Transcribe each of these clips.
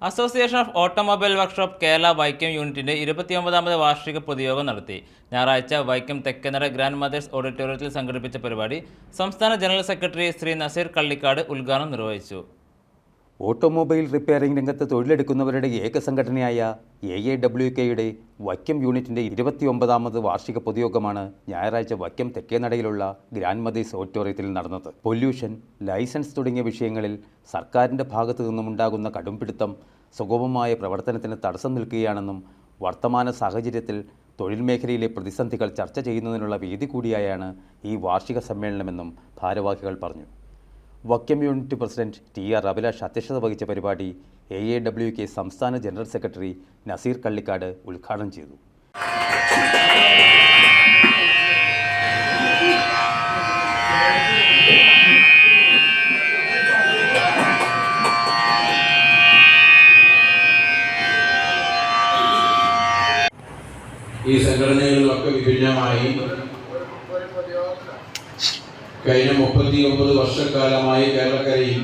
Association of automobile workshop Kerala Vaikom യൂണിറ്റിന്റെ 29ാമത് വാർഷിക പൊതുയോഗം നടത്തി. ഞായറാഴ്ച വൈക്കം തെക്കനട ഗ്രാൻഡ് മദേഴ്സ് ഓഡിറ്റോറിയത്തിൽ സംഘടിപ്പിച്ച പരിപാടി സംസ്ഥാന ജനറൽ സെക്രട്ടറി ശ്രീ നസീർ കള്ളിക്കാട് ഉദ്ഘാടനം നിർവഹിച്ചു. ഓട്ടോമൊബൈൽ റിപ്പയറിംഗ് രംഗത്ത് തൊഴിലെടുക്കുന്നവരുടെ ഏക സംഘടനയായ AAWKയുടെ വൈക്കം യൂണിറ്റിന്റെ 29ാമത് വാർഷിക പൊതുയോഗമാണ് ഞായറാഴ്ച വൈക്കം തെക്കേനടയിലുള്ള ഗ്രാൻഡ് മദേഴ്സ് ഓഡിറ്റോറിയത്തിൽ നടന്നത്. പൊല്യൂഷൻ, ലൈസൻസ് തുടങ്ങിയ വിഷയങ്ങളിൽ സർക്കാരിൻ്റെ ഭാഗത്തു നിന്നുമുണ്ടാകുന്ന കടുംപിടുത്തം സുഗമമായ പ്രവർത്തനത്തിന് തടസ്സം നിൽക്കുകയാണെന്നും വർത്തമാന സാഹചര്യത്തിൽ തൊഴിൽ മേഖലയിലെ പ്രതിസന്ധികൾ ചർച്ച ചെയ്യുന്നതിനുള്ള വേദി കൂടിയായാണ് ഈ വാർഷിക സമ്മേളനമെന്നും ഭാരവാഹികൾ പറഞ്ഞു. Vaikom unit president TR Abhilash അധ്യക്ഷത വഹിച്ച പരിപാടി AAWK സംസ്ഥാന ജനറൽ സെക്രട്ടറി നസീർ കള്ളിക്കാട് ഉദ്ഘാടനം ചെയ്തു. ഈ സംഘടനകളിലൊക്കെ വിഭിന്നമായി കഴിഞ്ഞ 39 വർഷക്കാലമായി കേരളക്കരയിൽ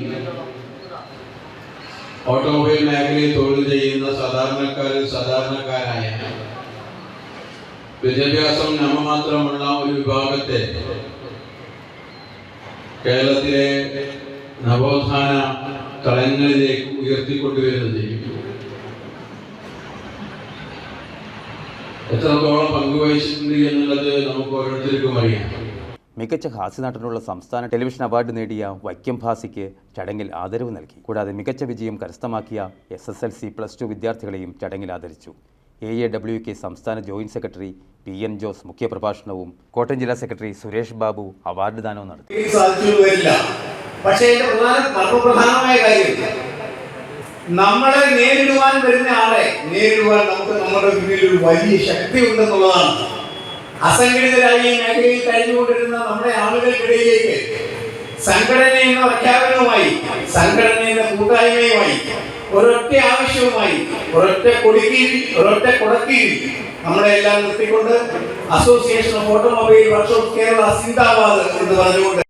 ഓട്ടോമൊബൈൽ മേഖലയിൽ തൊഴിൽ ചെയ്യുന്ന സാധാരണക്കാരായ വിദ്യാഭ്യാസം നാമമാത്രമുള്ള ഒരു വിഭാഗത്തെ കേരളത്തിലെ നവോത്ഥാന തലങ്ങളിലേക്ക് ഉയർത്തിക്കൊണ്ടുവരുന്നത് എത്രത്തോളം പങ്കുവഹിച്ചിട്ടുണ്ട് എന്നുള്ളത് നമുക്ക് ഓരോരുത്തർക്കും അറിയാം. മികച്ച ഹാസ്യനടനുള്ള സംസ്ഥാന ടെലിവിഷൻ അവാർഡ് നേടിയ വൈക്കം ഭാസിക്ക് ചടങ്ങിൽ ആദരവ് നൽകി. കൂടാതെ മികച്ച വിജയം കരസ്ഥമാക്കിയ SSLC+2 വിദ്യാർത്ഥികളെയും ചടങ്ങിൽ ആദരിച്ചു. AAWK സംസ്ഥാന ജോയിന്റ് സെക്രട്ടറി PN ജോസ് മുഖ്യപ്രഭാഷണവും കോട്ടയം ജില്ലാ സെക്രട്ടറി സുരേഷ് ബാബു അവാർഡ് ദാനവും നടത്തി. നമ്മളെ നേരിടുവാൻ വരുന്ന ആളെ നേരിടുവാൻ നമുക്ക് നമ്മുടെ പിന്നിൽ ഒരു വലിയ ശക്തി ഉണ്ടെന്നുള്ളതാണ്. അസംഘടിതരായി ഈ മേഖലയിൽ കഴിഞ്ഞുകൊണ്ടിരുന്ന നമ്മുടെ ആളുകൾക്കിടയിലേക്ക് സംഘടന എന്ന പ്രഖ്യാപനവുമായി, സംഘടന എന്ന കൂട്ടായ്മയുമായി, ഒരൊറ്റ ആവശ്യവുമായി, ഒരൊറ്റ കൊടക്കീഴിൽ നമ്മളെല്ലാം നിർത്തിക്കൊണ്ട് association of automobile workshop Kerala സിന്ദാബാദ് എന്ന് പറഞ്ഞുകൊണ്ട്